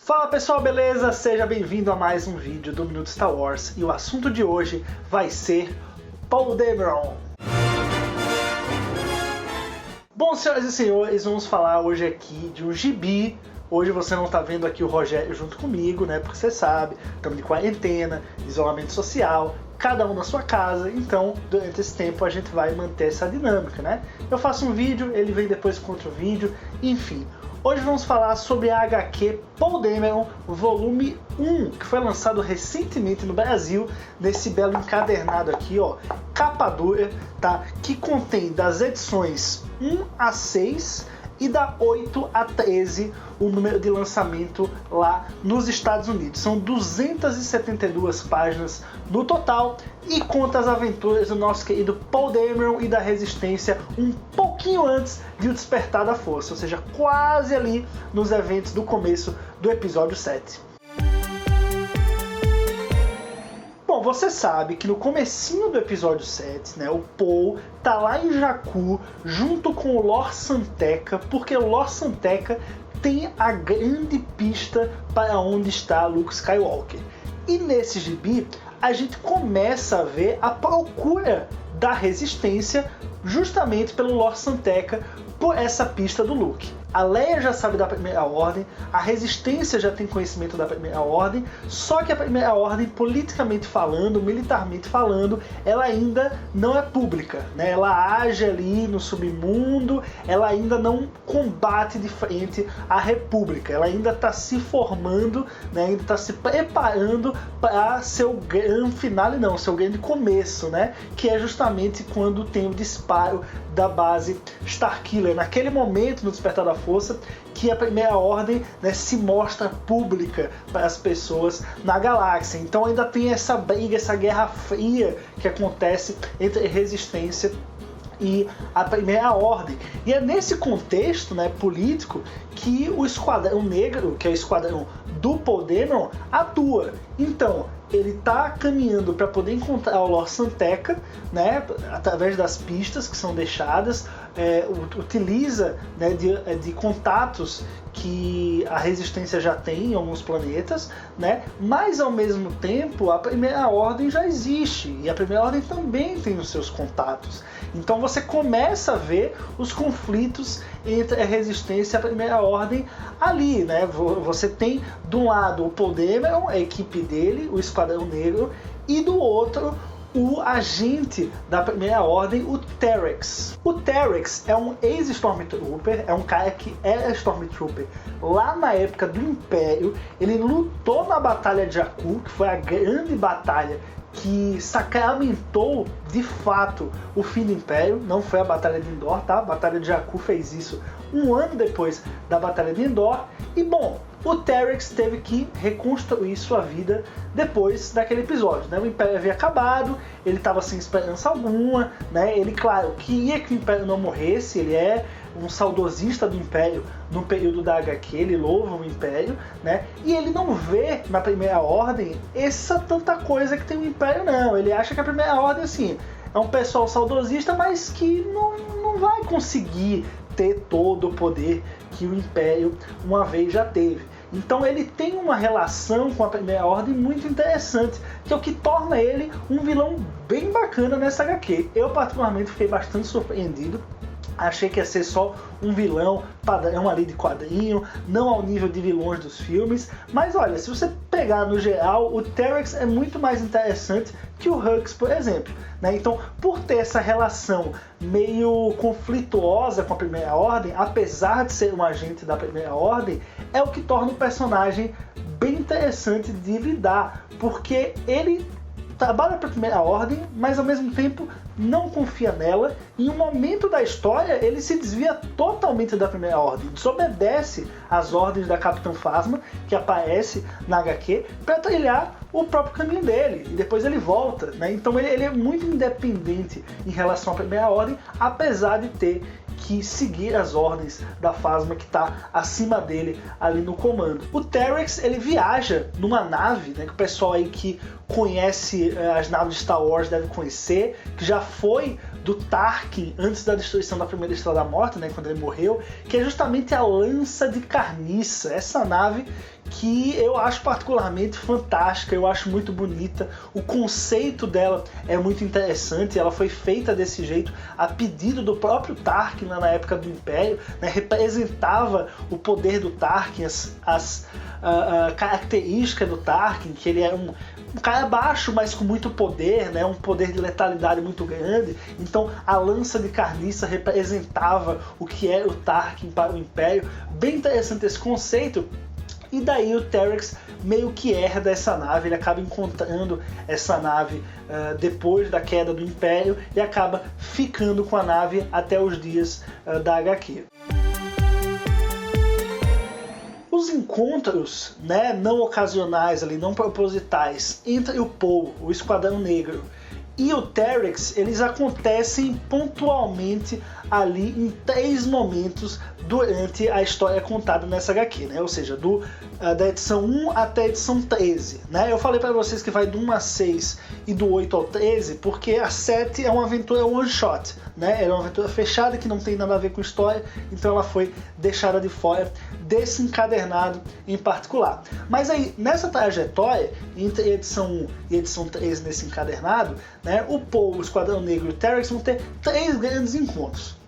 Fala pessoal, beleza? Seja bem-vindo a mais um vídeo do Minuto Star Wars e o assunto de hoje vai ser Poe Dameron. Bom, senhoras e senhores, vamos falar hoje aqui de um gibi. Hoje você não está vendo aqui o Rogério junto comigo, né? Porque você sabe, estamos de quarentena, isolamento social, cada um na sua casa, então durante esse tempo a gente vai manter essa dinâmica, né? Eu faço um vídeo, ele vem depois com outro vídeo, enfim. Hoje vamos falar sobre a HQ Poe Dameron, volume 1, que foi lançado recentemente no Brasil, nesse belo encadernado aqui, ó, capa dura, tá? Que contém das edições 1 a 6 e da 8 a 13 o número de lançamento lá nos Estados Unidos. São 272 páginas no total e conta as aventuras do nosso querido Poe Dameron e da Resistência um pouquinho antes de O Despertar da Força, ou seja, quase ali nos eventos do começo do episódio 7. Bom, você sabe que no comecinho do episódio 7, né, o Poe tá lá em Jakku junto com o Lor San Tekka, porque o Lor San Tekka tem a grande pista para onde está Luke Skywalker. E nesse gibi, a gente começa a ver a procura da Resistência justamente pelo Lor San Tekka por essa pista do Luke. A Leia já sabe da Primeira Ordem, a Resistência já tem conhecimento da Primeira Ordem, só que a Primeira Ordem, politicamente falando, militarmente falando, ela ainda não é pública, né? Ela age ali no submundo, ela ainda não combate de frente à República, ela ainda está se formando, né? Ainda está se preparando para seu grande finale, não, seu grande começo, né? Que é justamente quando tem o disparo da base Starkiller, naquele momento no Despertar da Força, que a Primeira Ordem, né, se mostra pública para as pessoas na galáxia. Então ainda tem essa briga, essa guerra fria que acontece entre a Resistência e a Primeira Ordem. E é nesse contexto, né, político que o Esquadrão Negro, que é o esquadrão do Poe Dameron, atua. Então, ele está caminhando para poder encontrar o Lor San Tekka, né, através das pistas que são deixadas, utiliza, né, de contatos que a Resistência já tem em alguns planetas, né, mas ao mesmo tempo a Primeira Ordem já existe e a Primeira Ordem também tem os seus contatos. Então você começa a ver os conflitos entre a Resistência e a Primeira Ordem ali, né? Você tem de um lado o Poe Dameron, a equipe dele, o Esquadrão Negro, e do outro o agente da Primeira Ordem, o Terex. O Terex é um ex-Stormtrooper, é um cara que era Stormtrooper lá na época do Império. Ele lutou na Batalha de Jakku, que foi a grande batalha que sacramentou de fato o fim do Império. Não foi a Batalha de Endor, tá? A Batalha de Jakku fez isso um ano depois da Batalha de Endor. E bom, o Terex teve que reconstruir sua vida depois daquele episódio, né? O Império havia acabado, ele estava sem esperança alguma, né? Ele, claro, queria que o Império não morresse, ele é um saudosista do Império no período da HQ, ele louva o Império, né? E ele não vê na Primeira Ordem essa tanta coisa que tem o Império, não. Ele acha que a Primeira Ordem, assim, é um pessoal saudosista, mas que não vai conseguir ter todo o poder que o Império uma vez já teve. Então ele tem uma relação com a Primeira Ordem muito interessante, que é o que torna ele um vilão bem bacana nessa HQ. Eu particularmente fiquei bastante surpreendido. Achei que ia ser só um vilão padrão ali de quadrinho, não ao nível de vilões dos filmes. Mas olha, se você pegar no geral, o Terex é muito mais interessante que o Hux, por exemplo, né? Então, por ter essa relação meio conflituosa com a Primeira Ordem, apesar de ser um agente da Primeira Ordem, é o que torna o personagem bem interessante de lidar, porque ele trabalha para a Primeira Ordem, mas ao mesmo tempo não confia nela. Em um momento da história, ele se desvia totalmente da Primeira Ordem, desobedece às ordens da Capitã Phasma, que aparece na HQ, para trilhar o próprio caminho dele, e depois ele volta, né? Então ele é muito independente em relação à Primeira Ordem, apesar de ter que seguir as ordens da Phasma que está acima dele ali no comando. O Terex, ele viaja numa nave, né, que o pessoal aí que conhece as naves de Star Wars deve conhecer, que já foi do Tarkin antes da destruição da primeira Estrela da Morte, né, quando ele morreu, que é justamente a Lança de Carniça, essa nave que eu acho particularmente fantástica, eu acho muito bonita. O conceito dela é muito interessante, ela foi feita desse jeito a pedido do próprio Tarkin na época do Império, né? Representava o poder do Tarkin, as características do Tarkin, que ele era um cara baixo, mas com muito poder, né? Um poder de letalidade muito grande. Então a lança de carniça representava o que era o Tarkin para o Império. Bem interessante esse conceito. E daí o Terex meio que herda essa nave, ele acaba encontrando essa nave depois da queda do Império e acaba ficando com a nave até os dias da HQ. Os encontros, né, não ocasionais, ali, não propositais, entre o Poe, o Esquadrão Negro, e o Terex, eles acontecem pontualmente ali em 3 momentos durante a história contada nessa HQ, né? Ou seja, da edição 1 até a edição 13. Né? Eu falei para vocês que vai do 1 a 6 e do 8 ao 13, porque a 7 é uma aventura one shot, né? É uma aventura fechada que não tem nada a ver com história, então ela foi deixada de fora desse encadernado em particular. Mas aí, nessa trajetória, entre a edição 1 e a edição 13 nesse encadernado, né, o Poe, o Esquadrão Negro e o Terex vão ter 3 grandes encontros.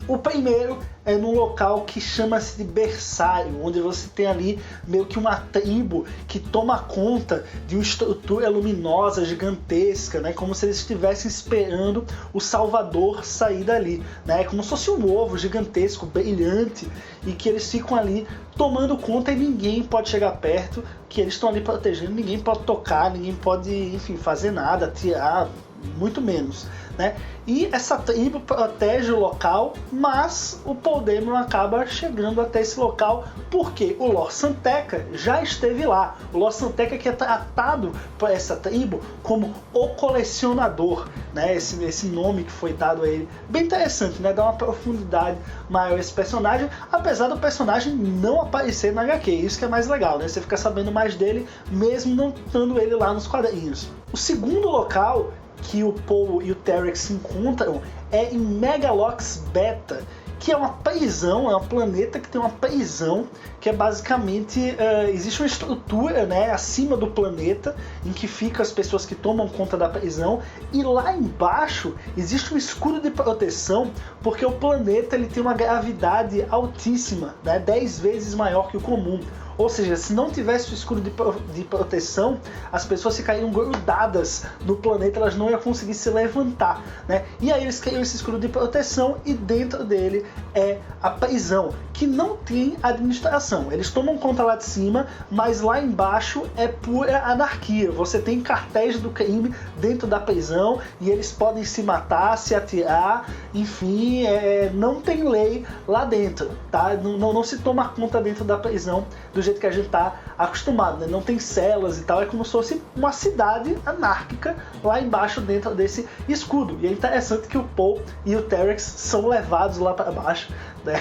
O primeiro é num local que chama-se de Berçário, onde você tem ali meio que uma tribo que toma conta de uma estrutura luminosa gigantesca, né? Como se eles estivessem esperando o Salvador sair dali, né? Como se fosse um ovo gigantesco, brilhante, e que eles ficam ali tomando conta e ninguém pode chegar perto, que eles estão ali protegendo, ninguém pode tocar, ninguém pode, enfim, fazer nada, atirar, muito menos, né? E essa tribo protege o local, mas o Paul Dameron acaba chegando até esse local porque o Lor San Tekka já esteve lá. O Lor San Tekka que é tratado por essa tribo como o colecionador, né? Esse nome que foi dado a ele. Bem interessante, né? Dá uma profundidade maior a esse personagem, apesar do personagem não aparecer na HQ. Isso que é mais legal, né? Você fica sabendo mais dele mesmo não estando ele lá nos quadrinhos. O segundo local que o Poe e o Terex se encontram é em Megalox Beta, que é uma prisão, é um planeta que tem uma prisão, que é basicamente, existe uma estrutura, né, acima do planeta, em que ficam as pessoas que tomam conta da prisão, e lá embaixo existe um escudo de proteção, porque o planeta ele tem uma gravidade altíssima, né, 10 vezes maior que o comum. Ou seja, se não tivesse o escudo de proteção, as pessoas ficariam grudadas no planeta, elas não iam conseguir se levantar, né? E aí eles criam esse escudo de proteção e dentro dele é a prisão, que não tem administração. Eles tomam conta lá de cima, mas lá embaixo é pura anarquia. Você tem cartéis do crime dentro da prisão e eles podem se matar, se atirar, enfim, não tem lei lá dentro, tá? Não se toma conta dentro da prisão do jeito que a gente está acostumado, né? Não tem celas e tal, é como se fosse uma cidade anárquica lá embaixo dentro desse escudo. E é interessante que o Poe e o Terex são levados lá para baixo, né?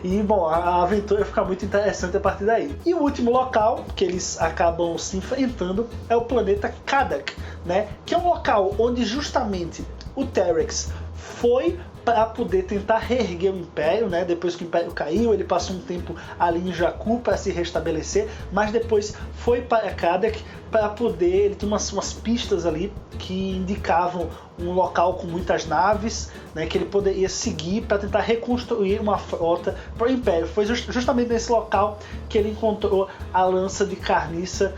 E bom, a aventura fica muito interessante a partir daí. E o último local que eles acabam se enfrentando é o planeta Kadak, né? Que é um local onde justamente o Terex foi para poder tentar reerguer o Império, né? Depois que o Império caiu, ele passou um tempo ali em Jakku para se restabelecer, mas depois foi para Kadak para poder, ele tem umas pistas ali que indicavam um local com muitas naves, né, que ele poderia seguir para tentar reconstruir uma frota para o Império. Foi justamente nesse local que ele encontrou a lança de carniça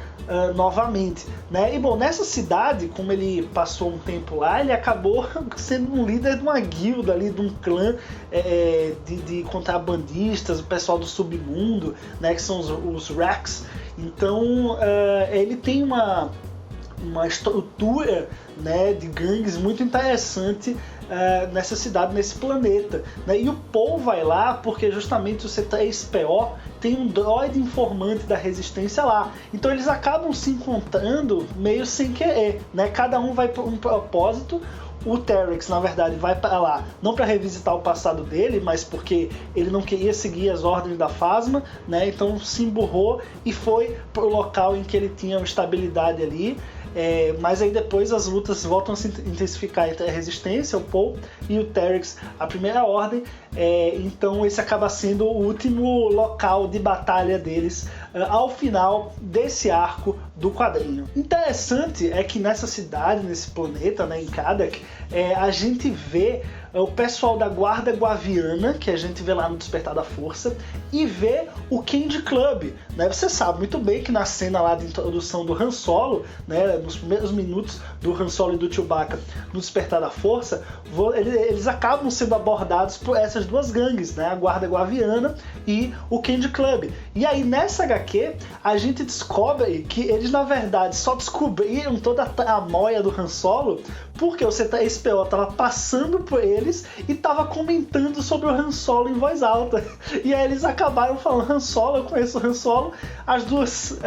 novamente, né? E bom, nessa cidade, como ele passou um tempo lá, ele acabou sendo um líder de uma guilda ali, de um clã de contrabandistas, o pessoal do submundo, né, que são os Wracks. Então ele tem uma estrutura, né, de gangues muito interessante nessa cidade, nesse planeta, né? E o Poe vai lá porque justamente o C3PO tem um droide informante da resistência lá, então eles acabam se encontrando meio sem querer, né? Cada um vai para um propósito. O Terex, na verdade, vai para lá não para revisitar o passado dele, mas porque ele não queria seguir as ordens da Phasma, né? Então se emburrou e foi para o local em que ele tinha uma estabilidade ali. Mas aí depois as lutas voltam a se intensificar entre a Resistência, o Poe e o Terex, a Primeira Ordem. Então esse acaba sendo o último local de batalha deles ao final desse arco do quadrinho. Interessante é que nessa cidade, nesse planeta, né, em Kadak, a gente vê o pessoal da Guarda Guaviana, que a gente vê lá no Despertar da Força, e vê o Candy Club, né? Você sabe muito bem que na cena lá de introdução do Han Solo, né, nos primeiros minutos do Han Solo e do Chewbacca no Despertar da Força, eles acabam sendo abordados por essas duas gangues, né? A Guarda Guaviana e o Candy Club. E aí nessa HQ a gente descobre que eles na verdade só descobriram toda a tramóia do Han Solo porque o C3PO estava passando por eles e estava comentando sobre o Han Solo em voz alta. E aí eles acabaram falando: Han Solo, eu conheço o Han Solo. As duas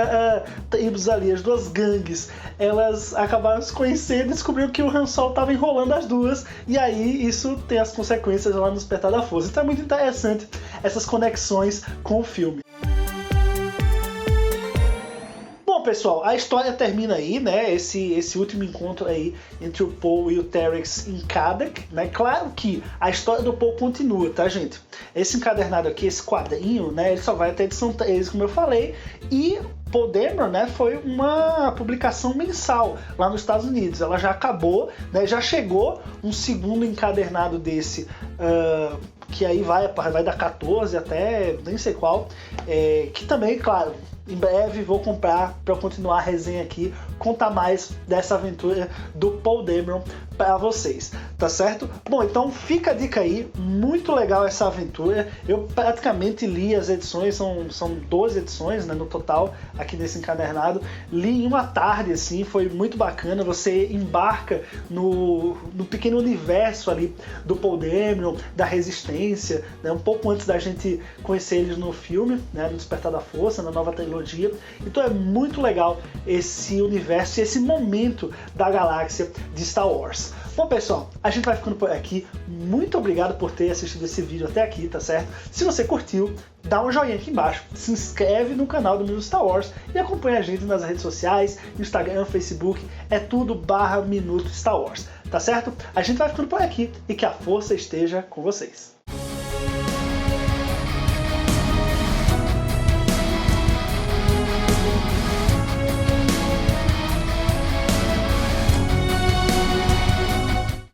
tribos ali, as duas gangues, elas acabaram se conhecendo e descobriram que o Han Solo estava enrolando as duas. E aí isso tem as consequências lá no Despertar da Força. Então é muito interessante essas conexões com o filme. Bom, pessoal, a história termina aí, né? Esse último encontro aí entre o Poe e o Terex em Kadak, né? Claro que a história do Poe continua, tá, gente? Esse encadernado aqui, esse quadrinho, né? Ele só vai até a edição 13, como eu falei, e Poe Dameron, né, foi uma publicação mensal lá nos Estados Unidos. Ela já acabou, né? Já chegou um segundo encadernado desse, que aí vai da 14 até nem sei qual, que também, claro, em breve vou comprar para continuar a resenha aqui, contar mais dessa aventura do Poe Dameron para vocês, tá certo? Bom, então fica a dica aí, muito legal essa aventura. Eu praticamente li as edições, são 12 edições, né, no total aqui nesse encadernado. Li em uma tarde, assim, foi muito bacana. Você embarca no pequeno universo ali do Poe Dameron, da Resistência, né, um pouco antes da gente conhecer eles no filme, né, no Despertar da Força, na nova trilogia. Então é muito legal esse universo e esse momento da galáxia de Star Wars. Bom, pessoal, a gente vai ficando por aqui. Muito obrigado por ter assistido esse vídeo até aqui, tá certo? Se você curtiu, dá um joinha aqui embaixo, se inscreve no canal do Minuto Star Wars e acompanha a gente nas redes sociais, Instagram, Facebook, é tudo /Minuto Star Wars, tá certo? A gente vai ficando por aqui e que a força esteja com vocês.